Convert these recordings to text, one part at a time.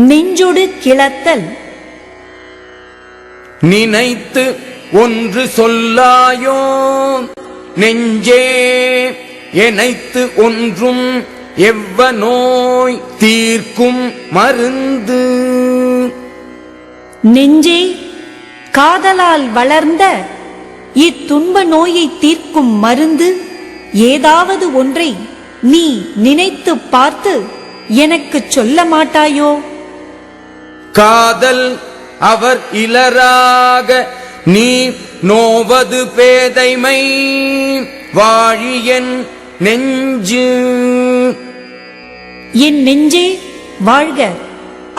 நெஞ்சொடு கிளத்தல். நினைத்து ஒன்று சொல்லாயோ நெஞ்சே, எனைத்து ஒன்றும் எவ்வ நோய் தீர்க்கும் மருந்து. நெஞ்சே, காதலால் வளர்ந்த இத்துன்ப நோயை தீர்க்கும் மருந்து ஏதாவது ஒன்றை நீ நினைத்து பார்த்து எனக்கு சொல்ல மாட்டாயோ? காதல் அவர் இலராக நீ நோவது பேதைமை வாழியன் நெஞ்சு. என் நெஞ்சே வாழ்க.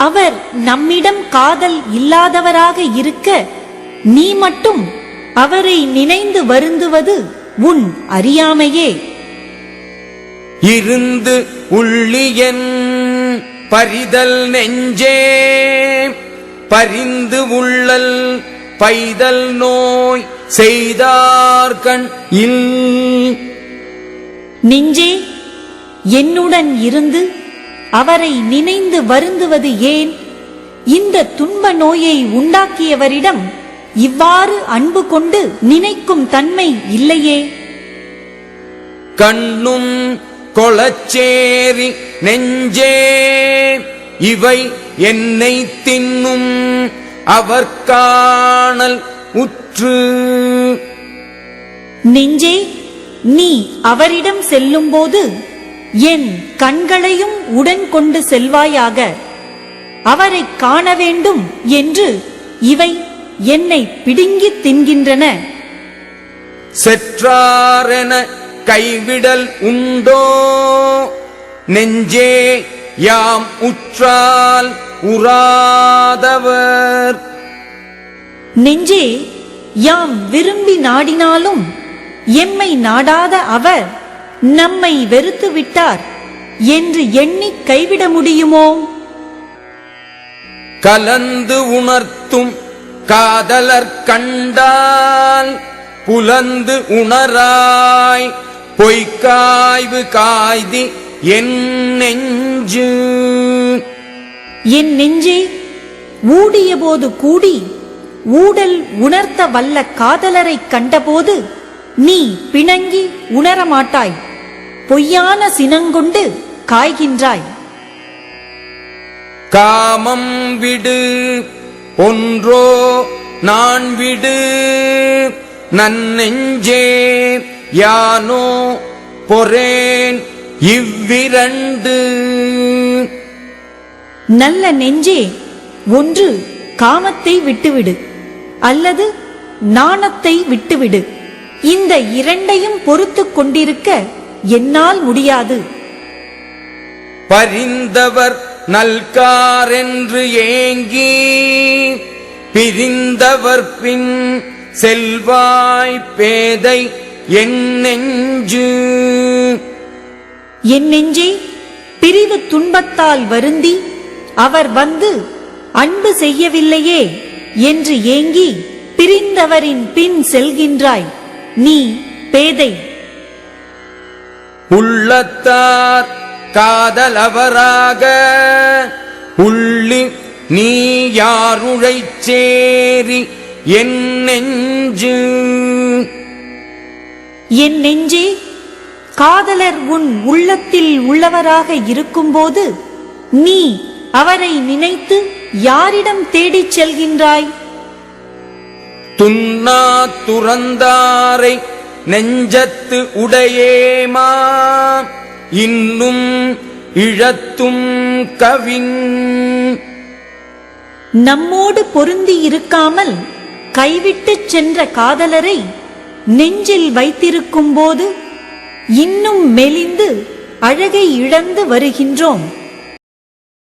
அவர் நம்மிடம் காதல் இல்லாதவராக இருக்க நீ மட்டும் அவரை நினைந்து வருந்துவது உன் அறியாமையே. இருந்து உள்ளியன் பரிதல் நெஞ்சே, பரிந்து உள்ளல் பைதல் நோய் செய்தார்கண் இல். நெஞ்சே, என்னுடன் இருந்து அவரை நினைந்து வருந்துவது ஏன்? இந்த துன்ப நோயை உண்டாக்கியவரிடம் இவ்வாறு அன்பு கொண்டு நினைக்கும் தன்மை இல்லையே. கண்ணும் கொளச்சேரி நெஞ்சே, இவை என்னை தின்னும் அவர் காணல் உற்று. நெஞ்சே, நீ அவரிடம் செல்லும்போது என் கண்களையும் உடன் கொண்டு செல்வாயாக. அவரை காண வேண்டும் என்று இவை என்னை பிடுங்கித் தின்கின்றன. செற்றாரென கைவிடல் உண்டோ நெஞ்சே, யாம் உற்றால் உறாதவர். நெஞ்சே, யாம் விரும்பி நாடினாலும் எம்மை நாடாத அவர் நம்மை வெறுத்து விட்டார் என்று எண்ணி கைவிட முடியுமோ? கலந்து உணர்த்தும் காதலர் கண்டால் புலந்து உணராய் பொய்க்காய்வு காய்தி என் நெஞ்சு. என் நெஞ்சே, ஊடிய போது கூடி ஊடல் உணர்த்த வல்ல காதலரை கண்டபோது நீ பிணங்கி உணரமாட்டாய், பொய்யான சினங்கொண்டு காய்கின்றாய். காமம் விடு ஒன்றோ நான் விடு நன்னெஞ்சே, யானோ பொறேன் இவ்விரண்டு. நல்ல நெஞ்சே, ஒன்று காமத்தை விட்டுவிடு, அல்லது நாணத்தை விட்டுவிடு. இந்த இரண்டையும் பொறுத்துக் கொண்டிருக்க என்னால் முடியாது. பரிந்தவர் நல்காரென்று ஏங்கி பிரிந்தவர் பின் செல்வாய் பேதை என் நெஞ்சு. என் நெஞ்சே, பிரிவு துன்பத்தால் வருந்தி அவர் வந்து அன்பு செய்யவில்லையே என்று ஏங்கி பிரிந்தவரின் பின் செல்கின்றாய். நீ பேதை. உள்ளத்தார் காதலவராக உள்ளி நீ யாருழைச் சேரி என் நெஞ்சு. என் நெஞ்சே, காதலர் உன் உள்ளத்தில் உள்ளவராக இருக்கும்போது நீ அவரை நினைத்து யாரிடம் தேடிச் செல்கின்றாய்? துன்னா துறந்தாரை நெஞ்சத்து உடையேமா இன்னும் இழத்தும் கவின். நம்மோடு பொருந்தி இருக்காமல் கைவிட்டுச் சென்ற காதலரை நெஞ்சில் வைத்திருக்கும் போது இன்னும் மெலிந்து அழகை இழந்து வருகின்றோம்.